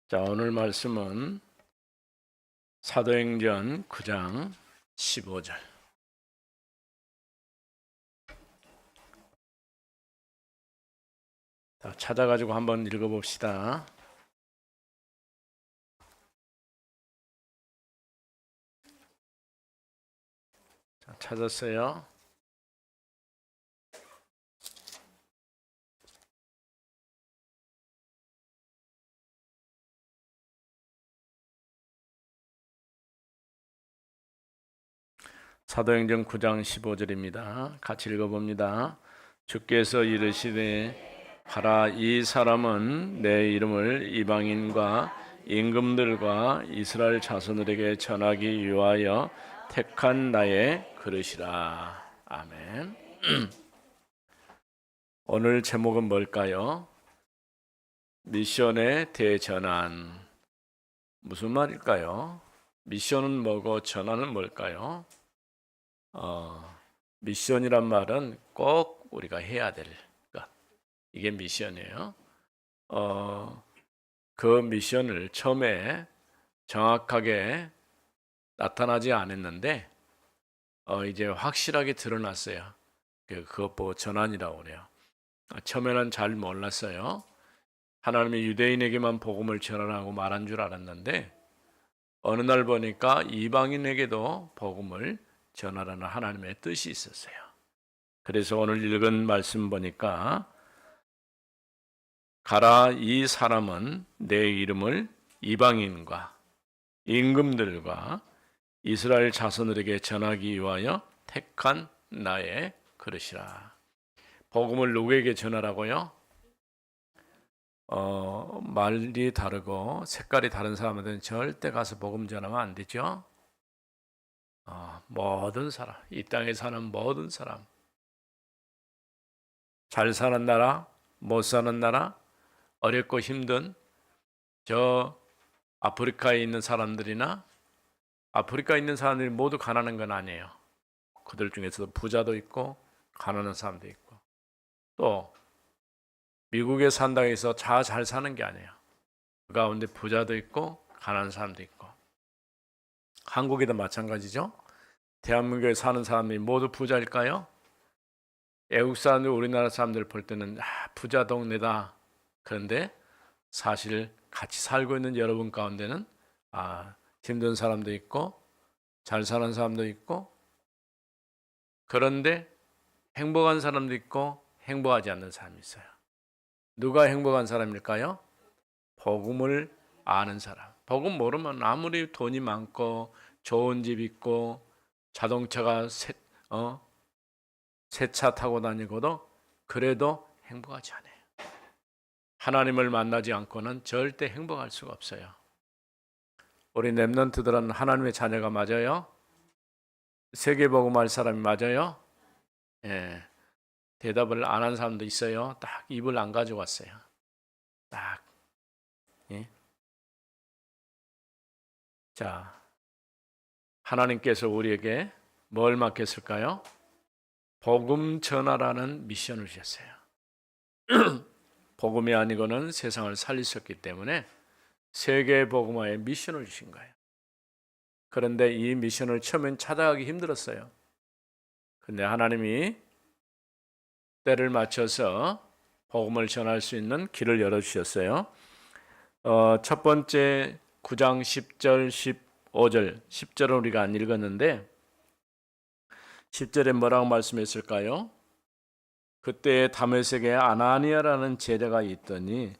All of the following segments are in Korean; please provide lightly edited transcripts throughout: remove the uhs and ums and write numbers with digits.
자, 오늘 말씀은 사도행전 9장 15절. 찾아가지고 한번 읽어봅시다. 자, 찾았어요? 사도행전 9장 15절입니다. 같이 읽어봅니다. 주께서 이르시되 가라, 이 사람은 내 이름을 이방인과 임금들과 이스라엘 자손들에게 전하기 위하여 택한 나의 그릇이라. 아멘. 오늘 제목은 뭘까요? 미션의 대전환. 무슨 말일까요? 미션은 뭐고 전환은 뭘까요? 미션이란 말은 꼭 우리가 해야 될 것. 이게 미션이에요. 그 미션을 처음에 정확하게 나타나지 않았는데 이제 확실하게 드러났어요. 그것 보고 전환이라고 그래요. 처음에는 잘 몰랐어요. 하나님이 유대인에게만 복음을 전하라고 말한 줄 알았는데 어느 날 보니까 이방인에게도 복음을 전하라는 하나님의 뜻이 있었어요. 그래서 오늘 읽은 말씀 보니까 가라, 이 사람은 내 이름을 이방인과 임금들과 이스라엘 자손들에게 전하기 위하여 택한 나의 그릇이라. 복음을 누구에게 전하라고요? 말이 다르고 색깔이 다른 사람한테는 절대 가서 복음 전하면 안 되죠. 모든 사람, 이 땅에 사는 모든 사람, 잘 사는 나라, 못 사는 나라, 어렵고 힘든 저 아프리카에 있는 사람들이나, 아프리카에 있는 사람들이 모두 가난한 건 아니에요. 그들 중에서도 부자도 있고 가난한 사람도 있고, 또 미국에 산다고 해서 잘 사는 게 아니에요. 그 가운데 부자도 있고 가난한 사람도 있고, 한국에도 마찬가지죠. 대한민국에 사는 사람이 모두 부자일까요? 외국 사람들, 우리나라 사람들 볼 때는 부자 동네다. 그런데 사실 같이 살고 있는 여러분 가운데는 힘든 사람도 있고 잘 사는 사람도 있고, 그런데 행복한 사람도 있고 행복하지 않는 사람이 있어요. 누가 행복한 사람일까요? 복음을 아는 사람. 복음 모르면 아무리 돈이 많고 좋은 집 있고 자동차가 새 차 타고 다니고도 그래도 행복하지 않아요. 하나님을 만나지 않고는 절대 행복할 수가 없어요. 우리 렘넌트들은 하나님의 자녀가 맞아요? 세계복음할 사람이 맞아요? 예. 대답을 안 한 사람도 있어요. 딱 입을 안 가지고 왔어요. 딱. 예. 자, 하나님께서 우리에게 뭘 맡겼을까요? 복음 전하라는 미션을 주셨어요. 복음이 아니고는 세상을 살릴 수 없기 때문에 세계 복음화의 미션을 주신 거예요. 그런데 이 미션을 처음엔 찾아가기 힘들었어요. 근데 하나님이 때를 맞춰서 복음을 전할 수 있는 길을 열어주셨어요. 첫 번째 9장 10절, 15절, 10절은 우리가 안 읽었는데 10절에 뭐라고 말씀했을까요? 그때 다메섹에 아나니아라는 제자가 있더니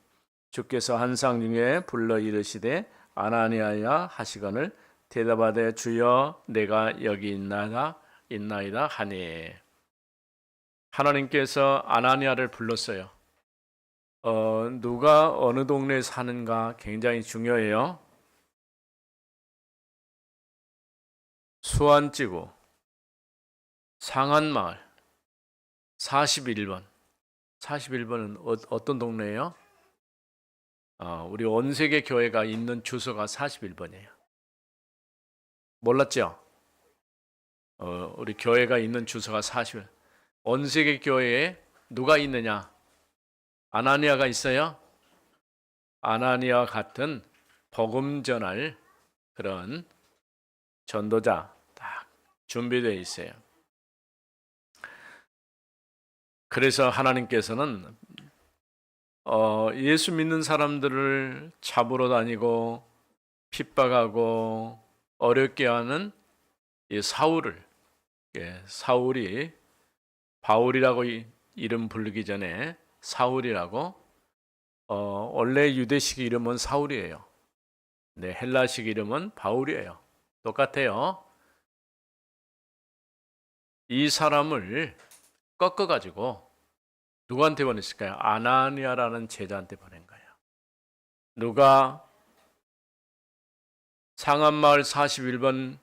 주께서 환상 중에 불러 이르시되 아나니아야 하시거늘 대답하되 주여 내가 여기 있나이다 하니. 하나님께서 아나니아를 불렀어요. 누가 어느 동네에 사는가 굉장히 중요해요. 수안지구 상한마을 41번. 41번은 어떤 동네예요? 우리 온세계 교회가 있는 주소가 41번이에요. 몰랐죠? 우리 교회가 있는 주소가 41번. 온세계 교회에 누가 있느냐? 아나니아가 있어요? 아나니아와 같은 복음 전할 그런 전도자 딱 준비되어 있어요. 그래서 하나님께서는 예수 믿는 사람들을 잡으러 다니고 핍박하고 어렵게 하는 이 사울을, 사울이 바울이라고 이름 부르기 전에 사울이라고, 원래 유대식 이름은 사울이에요. 네, 헬라식 이름은 바울이에요. 똑같아요. 이 사람을 꺾어가지고 누구한테 보냈을까요? 아나니아라는 제자한테 보낸 거예요. 누가 상한마을 41번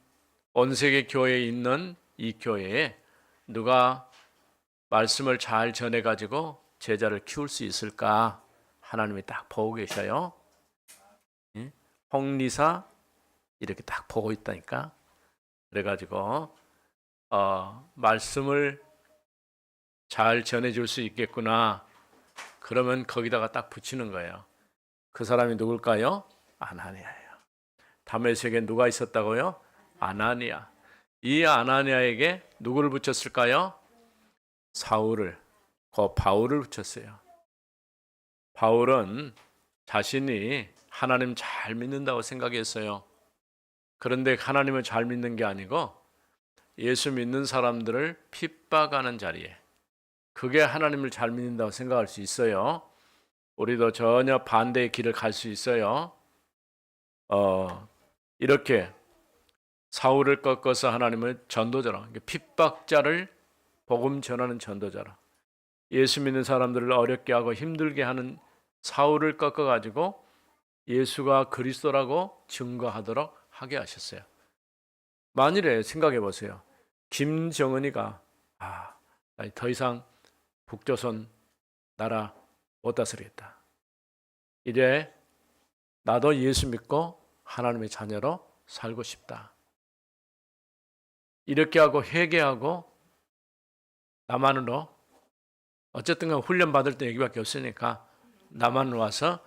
온세계 교회에 있는 이 교회에 누가 말씀을 잘 전해가지고 제자를 키울 수 있을까? 하나님이 딱 보고 계셔요. 홍리사 이렇게 딱 보고 있다니까. 그래가지고 말씀을 잘 전해줄 수 있겠구나. 그러면 거기다가 딱 붙이는 거예요. 그 사람이 누굴까요? 아나니아예요. 다메섹에 누가 있었다고요? 아나니아. 이 아나니아에게 누구를 붙였을까요? 사울을, 바울을 붙였어요. 바울은 자신이 하나님 잘 믿는다고 생각했어요. 그런데 하나님을 잘 믿는 게 아니고 예수 믿는 사람들을 핍박하는 자리에, 그게 하나님을 잘 믿는다고 생각할 수 있어요. 우리도 전혀 반대의 길을 갈 수 있어요. 이렇게 사울을 꺾어서 하나님을 전도자라, 핍박자를 복음 전하는 전도자라, 예수 믿는 사람들을 어렵게 하고 힘들게 하는 사울을 꺾어가지고 예수가 그리스도라고 증거하도록 하게 하셨어요. 만일에 생각해 보세요. 김정은이가 더 이상 북조선 나라 못 다스리겠다. 이제 나도 예수 믿고 하나님의 자녀로 살고 싶다. 이렇게 하고 회개하고 남한으로, 어쨌든 훈련 받을 때 여기밖에 없으니까 남한으로 와서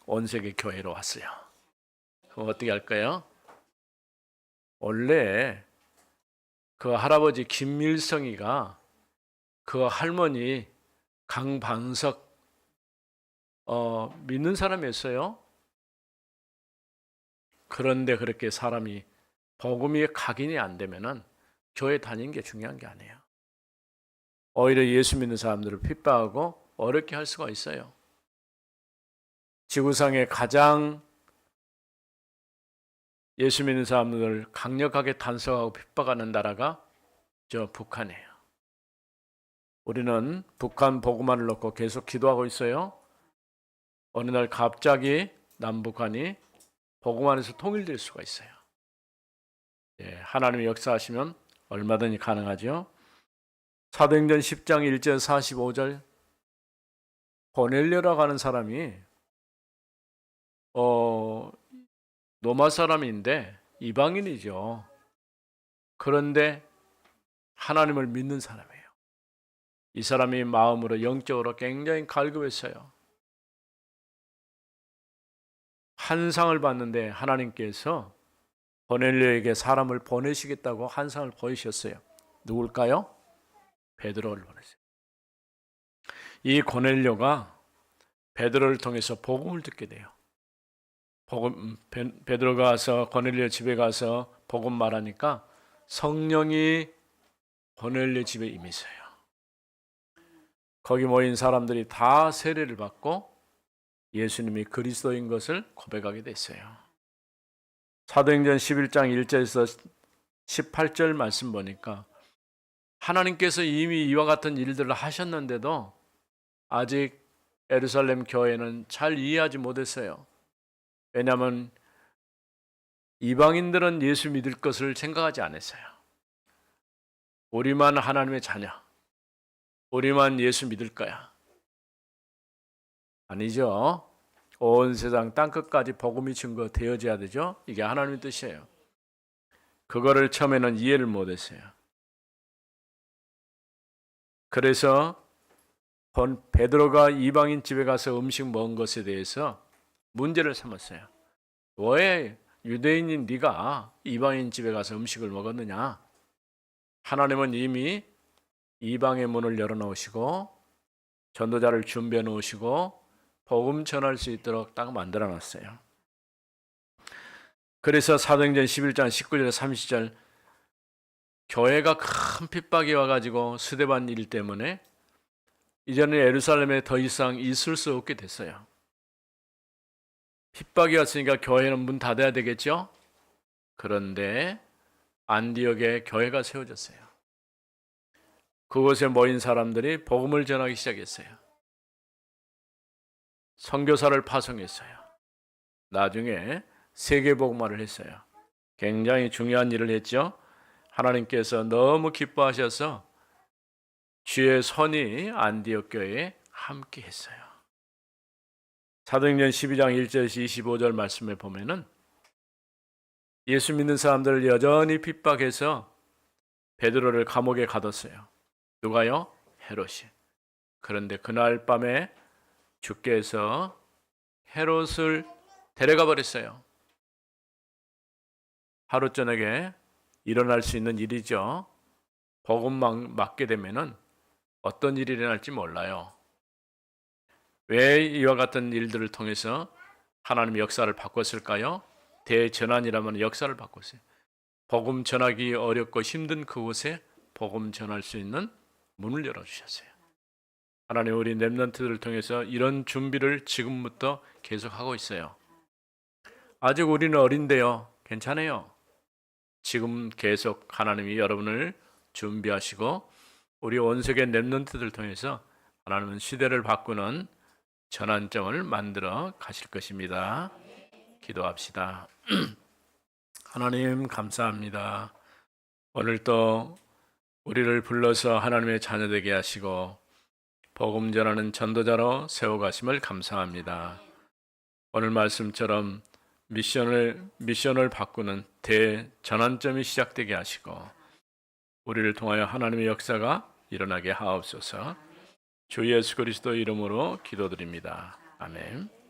온 세계 교회로 왔어요. 그럼 어떻게 할까요? 원래 그 할아버지 김밀성이가 그 할머니 강반석 믿는 사람이었어요. 그런데 그렇게 사람이 복음이 각인이 안 되면은 교회 다니는 게 중요한 게 아니에요. 오히려 예수 믿는 사람들을 핍박하고 어렵게 할 수가 있어요. 지구상에 가장 예수 믿는 사람들을 강력하게 단속하고 핍박하는 나라가 저 북한이에요. 우리는 북한 복음만을 놓고 계속 기도하고 있어요. 어느 날 갑자기 남북한이 복음 안에서 통일될 수가 있어요. 하나님의 역사하시면 얼마든지 가능하죠. 사도행전 10장 1절 45절 고넬료라고 하는 사람이 로마 사람인데 이방인이죠. 그런데 하나님을 믿는 사람이에요. 이 사람이 마음으로 영적으로 굉장히 갈급했어요. 환상을 봤는데 하나님께서 고넬료에게 사람을 보내시겠다고 환상을 보이셨어요. 누굴까요? 베드로를 보냈어요. 이 고넬료가 베드로를 통해서 복음을 듣게 돼요. 베드로가 가서 고넬료 집에 가서 복음 말하니까 성령이 고넬료 집에 임했어요. 거기 모인 사람들이 다 세례를 받고 예수님이 그리스도인 것을 고백하게 됐어요. 사도행전 11장 1절에서 18절 말씀 보니까 하나님께서 이미 이와 같은 일들을 하셨는데도 아직 예루살렘 교회는 잘 이해하지 못했어요. 왜냐하면 이방인들은 예수 믿을 것을 생각하지 않았어요. 우리만 하나님의 자녀, 우리만 예수 믿을 거야. 아니죠. 온 세상 땅끝까지 복음이 증거되어져야 되죠. 이게 하나님의 뜻이에요. 그거를 처음에는 이해를 못했어요. 그래서 베드로가 이방인 집에 가서 음식 먹은 것에 대해서 문제를 삼았어요. 왜 유대인인 네가 이방인 집에 가서 음식을 먹었느냐? 하나님은 이미 이방의 문을 열어놓으시고 전도자를 준비해 놓으시고 복음 전할 수 있도록 딱 만들어 놨어요. 그래서 사도행전 11장 19절 30절 교회가 큰 핍박이 와가지고 스데반 일 때문에 이제는 예루살렘에 더 이상 있을 수 없게 됐어요. 핍박이 왔으니까 교회는 문 닫아야 되겠죠? 그런데 안디옥에 교회가 세워졌어요. 그곳에 모인 사람들이 복음을 전하기 시작했어요. 선교사를 파송했어요. 나중에 세계복음화를 했어요. 굉장히 중요한 일을 했죠. 하나님께서 너무 기뻐하셔서 주의 손이 안디옥 교회에 함께 했어요. 사도행전 12장 1절에서 25절 말씀에 보면은 예수 믿는 사람들을 여전히 핍박해서 베드로를 감옥에 가뒀어요. 누가요? 헤롯이. 그런데 그날 밤에 주께서 헤롯을 데려가 버렸어요. 하루 저녁에 일어날 수 있는 일이죠. 복음만 맞게 되면은 어떤 일이 일어날지 몰라요. 왜 이와 같은 일들을 통해서 하나님의 역사를 바꿨을까요? 대전환이라면 역사를 바꿨어요. 복음 전하기 어렵고 힘든 그곳에 복음 전할 수 있는 문을 열어주셨어요. 하나님 우리 렘넌트들을 통해서 이런 준비를 지금부터 계속하고 있어요. 아직 우리는 어린데요. 괜찮아요. 지금 계속 하나님이 여러분을 준비하시고 우리 온 세계 렘넌트들 통해서 하나님은 시대를 바꾸는 전환점을 만들어 가실 것입니다. 기도합시다. 하나님 감사합니다. 오늘 또 우리를 불러서 하나님의 자녀 되게 하시고 복음 전하는 전도자로 세워가심을 감사합니다. 오늘 말씀처럼 미션을 바꾸는 대전환점이 시작되게 하시고 우리를 통하여 하나님의 역사가 일어나게 하옵소서. 주 예수 그리스도 이름으로 기도드립니다. 아멘.